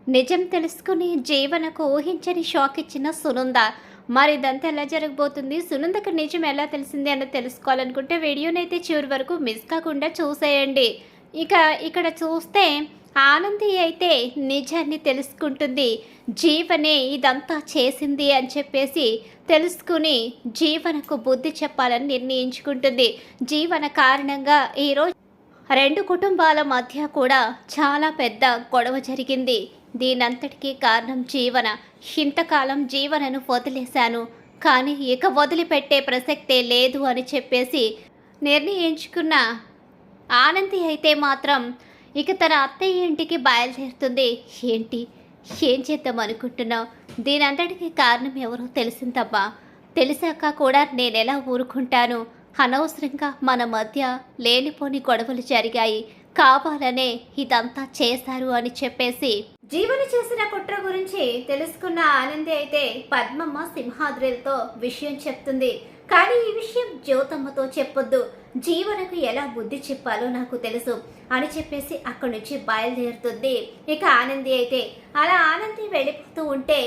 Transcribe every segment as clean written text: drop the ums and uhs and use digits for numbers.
నిజం తెలుసుకుని జీవనకు ఊహించని షాక్ ఇచ్చిన సునంద. మరి ఇదంతా ఎలా జరగబోతుంది, సునందకు నిజం ఎలా తెలిసింది అన్నది తెలుసుకోవాలనుకుంటే వీడియోనైతే చివరి వరకు మిస్ కాకుండా చూసేయండి. ఇక ఇక్కడ చూస్తే ఆనంది అయితే నిజాన్ని తెలుసుకుంటుంది. జీవనే ఇదంతా చేసింది అని చెప్పేసి తెలుసుకుని జీవనకు బుద్ధి చెప్పాలని నిర్ణయించుకుంటుంది. జీవన కారణంగా ఈరోజు రెండు కుటుంబాల మధ్య కూడా చాలా పెద్ద గొడవ జరిగింది. దీనంతటికీ కారణం జీవన. ఇంతకాలం జీవనను వదిలేశాను, కానీ ఇక వదిలిపెట్టే ప్రసక్తే లేదు అని చెప్పేసి నిర్ణయించుకున్న ఆనంది అయితే మాత్రం ఇక తన అత్తయ్య ఇంటికి బయలుదేరుతుంది. ఏంటి, ఏం చేద్దాం అనుకుంటున్నావు? దీనంతటికీ కారణం ఎవరో తెలిసిందమ్మా. తెలిసాక కూడా నేనెలా ఊరుకుంటాను? అనవసరంగా మన మధ్య లేనిపోని గొడవలు జరిగాయి, కావాలనే ఇదంతా చేశారు అని చెప్పేసి జీవన చేసిన కుట్ర గురించి తెలుసుకున్న ఆనంది అయితే పద్మమ్మ సింహాద్రిలతో విషయం చెప్తుంది. కానీ ఈ విషయం జ్యోతమ్మతో చెప్పొద్దు, జీవనకు ఎలా బుద్ధి చెప్పాలో నాకు తెలుసు అని చెప్పేసి అక్కడి నుంచి బయలుదేరుతుంది. ఇక ఆనంది అయితే అలా ఆనంది వెళ్ళిపోతూ ఉంటే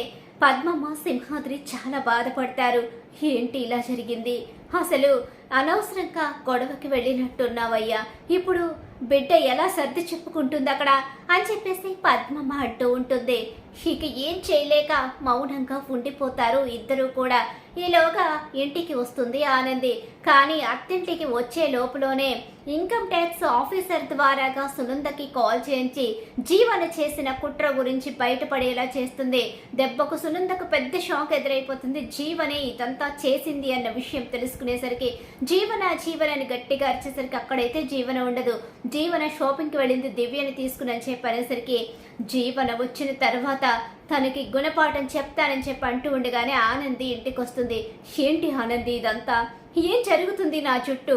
పద్మమ్మ సింహాద్రి చాలా బాధపడతారు. ఏంటి ఇలా జరిగింది? అసలు అనవసరంగా గొడవకి వెళ్ళినట్టున్నావయ్యా, ఇప్పుడు బిడ్డ ఎలా సర్ది చెప్పుకుంటుంది అక్కడ అని చెప్పేసి పద్మమ్మ అంటూ ఉంటుంది. ఇక ఏం చేయలేక మౌనంగా ఉండిపోతారు ఇద్దరు కూడా. ఈలోగా ఇంటికి వస్తుంది ఆనంది. కానీ అత్తింటికి వచ్చే లోపులోనే ఇన్కమ్ ట్యాక్స్ ఆఫీసర్ ద్వారాగా సునందకి కాల్ చేయించి జీవన చేసిన కుట్ర గురించి బయటపడేలా చేస్తుంది. దెబ్బకు సునందకు పెద్ద షాక్ ఎదురైపోతుంది. జీవనే ఇదంతా చేసింది అన్న విషయం తెలుసుకునేసరికి జీవనని గట్టిగా అరిచేసరికి అక్కడైతే జీవన ఉండదు. జీవన షాపింగ్కి వెళ్ళింది దివ్యని తీసుకుని అని చెప్పనేసరికి జీవన వచ్చిన తర్వాత తనకి గుణపాఠం చెప్తానని చెప్పి అంటూ ఉండగానే ఆనంది ఇంటికి వస్తుంది. ఏంటి ఆనంది ఇదంతా? ఏం జరుగుతుంది నా చుట్టూ?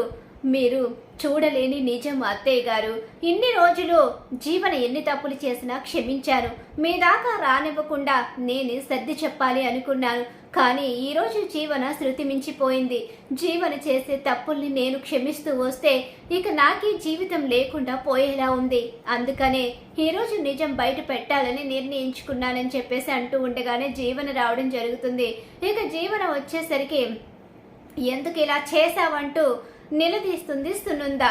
మీరు చూడలేని నిజం అత్తయ్య గారు. ఇన్ని రోజులు జీవన ఎన్ని తప్పులు చేసినా క్షమించాను, మీ దాకా రానివ్వకుండా నేనే సర్ది చెప్పాలి అనుకున్నాను. కానీ ఈరోజు జీవన శృతి మించిపోయింది. జీవన చేసే తప్పుల్ని నేను క్షమిస్తూ వస్తే ఇక నాకీ జీవితం లేకుండా పోయేలా ఉంది. అందుకనే ఈరోజు నిజం బయట పెట్టాలని నిర్ణయించుకున్నానని చెప్పేసి అంటూ ఉండగానే జీవన రావడం జరుగుతుంది. ఇక జీవన వచ్చేసరికి ఎందుకు ఇలా చేశావంటూ నిలదీస్తుంది సునంద.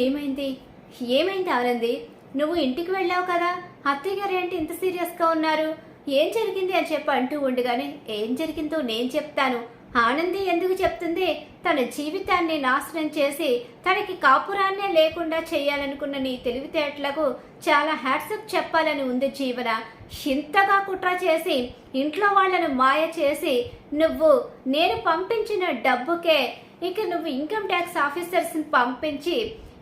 ఏమైంది ఆనంది? నువ్వు ఇంటికి వెళ్ళావు కదా, అత్తయ్య గారు ఏంటి ఇంత సీరియస్గా ఉన్నారు? ఏం జరిగింది అని చెప్పి అంటూ ఉండగానే ఏం జరిగిందో నేను చెప్తాను. ఆనంది ఎందుకు చెప్తుంది? తన జీవితాన్ని నాశనం చేసి తనకి కాపురాన్నే లేకుండా చేయాలనుకున్న నీ తెలివితేటలకు చాలా హ్యాట్సప్ చెప్పాలని ఉంది జీవన. ఇంతగా కుట్ర చేసి ఇంట్లో వాళ్లను మాయ చేసి నువ్వు నేను పంపించిన డబ్బుకే ఇక నువ్వు ఇన్కమ్ ట్యాక్స్ ఆఫీసర్స్ని పంపించి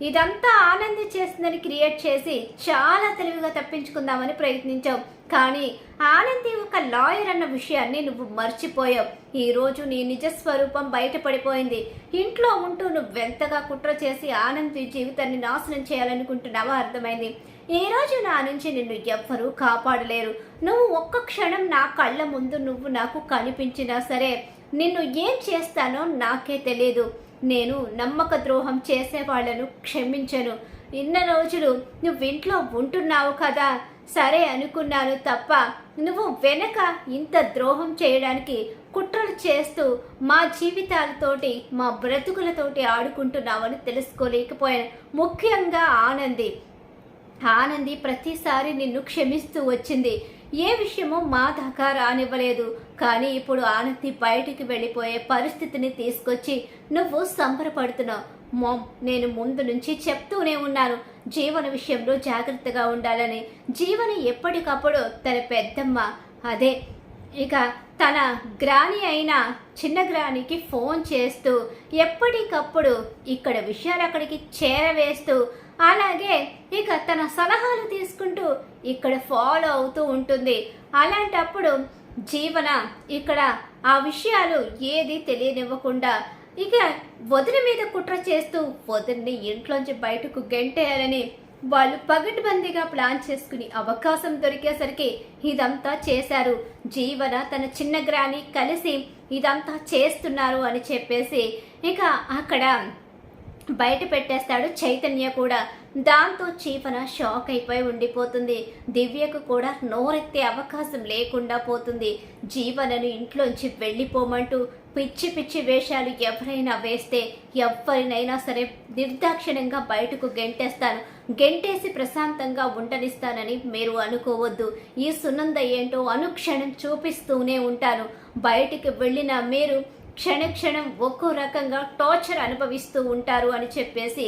ఇదంతా ఆనంది చేసిందని క్రియేట్ చేసి చాలా తెలివిగా తప్పించుకుందామని ప్రయత్నించావు. కానీ ఆనంది ఒక లాయర్ అన్న విషయాన్ని నువ్వు మర్చిపోయావు. ఈరోజు నీ నిజస్వరూపం బయటపడిపోయింది. ఇంట్లో ఉంటూ నువ్వెంతగా కుట్ర చేసి ఆనంది జీవితాన్ని నాశనం చేయాలనుకుంటున్నావో అర్థమైంది. ఈ రోజు నా నుంచి నిన్ను ఎవ్వరూ కాపాడలేరు. నువ్వు ఒక్క క్షణం నా కళ్ళ ముందు నువ్వు నాకు కనిపించినా సరే నిన్ను ఏం చేస్తానో నాకే తెలియదు. నేను నమ్మక ద్రోహం చేసేవాళ్లను క్షమించను. ఇన్న రోజులు నువ్వు ఇంట్లో ఉంటున్నావు కదా, సరే అనుకున్నాను తప్ప నువ్వు వెనక ఇంత ద్రోహం చేయడానికి కుట్రలు చేస్తూ మా జీవితాలతోటి మా బ్రతుకులతోటి ఆడుకుంటున్నావని తెలుసుకోలేకపోయాను. ముఖ్యంగా ఆనంది ప్రతిసారి నిన్ను క్షమిస్తూ వచ్చింది. ఏ విషయమో మా దాకా రానివ్వలేదు. కానీ ఇప్పుడు ఆనంది బయటికి వెళ్ళిపోయే పరిస్థితిని తీసుకొచ్చి నువ్వు సంబరపడుతున్నావు. నేను ముందు నుంచి చెప్తూనే ఉన్నాను జీవన విషయంలో జాగ్రత్తగా ఉండాలని. జీవన ఎప్పటికప్పుడు తన పెద్దమ్మ అదే ఇక తన గ్రాని అయిన చిన్న గ్రానికి ఫోన్ చేస్తూ ఎప్పటికప్పుడు ఇక్కడ విషయాలు అక్కడికి చేరవేస్తూ అలాగే ఇక తన సలహాలు తీసుకుంటూ ఇక్కడ ఫాలో అవుతూ ఉంటుంది. అలాంటప్పుడు జీవన ఇక్కడ ఆ విషయాలు ఏది తెలియనివ్వకుండా ఇక వదిన మీద కుట్ర చేస్తూ వదిన్ని ఇంట్లోంచి బయటకు గెంటేయాలని వాళ్ళు పగటిబందీగా ప్లాన్ చేసుకుని అవకాశం దొరికేసరికి ఇదంతా చేశారు. జీవన తన చిన్న గ్రాని కలిసి ఇదంతా చేస్తున్నారు అని చెప్పేసి ఇక అక్కడ బయట పెట్టేస్తాడు చైతన్య కూడా. దాంతో జీవన షాక్ అయిపోయి ఉండిపోతుంది. దివ్యకు కూడా నోరెత్తే అవకాశం లేకుండా పోతుంది. జీవనను ఇంట్లోంచి వెళ్ళిపోమంటూ పిచ్చి పిచ్చి వేషాలు ఎవరైనా వేస్తే ఎవరినైనా సరే నిర్దాక్షిణ్యంగా బయటకు గెంటేస్తాను, గెంటేసి ప్రశాంతంగా ఉండనిస్తానని మీరు అనుకోవద్దు. ఈ సునంద ఏంటో అనుక్షణం చూపిస్తూనే ఉంటాను. బయటికి వెళ్ళిన మీరు క్షణక్షణం ఒక్కో రకంగా టార్చర్ అనుభవిస్తూ ఉంటారు అని చెప్పేసి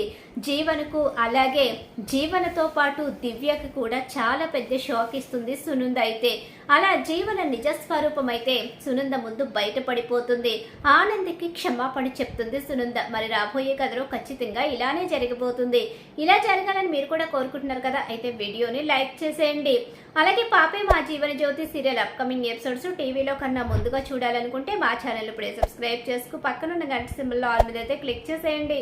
జీవనకు అలాగే జీవనతో పాటు దివ్యకు కూడా చాలా పెద్ద షాక్ ఇస్తుంది సునంద. అయితే అలా జీవన నిజస్వరూపం అయితే సునంద ముందు బయటపడిపోతుంది. ఆనంద్కి క్షమాపణ చెప్తుంది సునంద. మరి రాబోయే కథలో ఖచ్చితంగా ఇలానే జరగబోతుంది. ఇలా జరగాలని మీరు కూడా కోరుకుంటున్నారు కదా, అయితే వీడియోని లైక్ చేసేయండి. అలాగే పాపే మా Jeevan Jyoti serial upcoming episodes టీవీలో కన్నా ముందుగా చూడాలనుకుంటే మా ఛానల్ ఇప్పుడే సబ్స్క్రైబ్ చేసుకు పక్కనున్న గంట సింబల్లో ఆల్ మీద అయితే క్లిక్ చేసేయండి.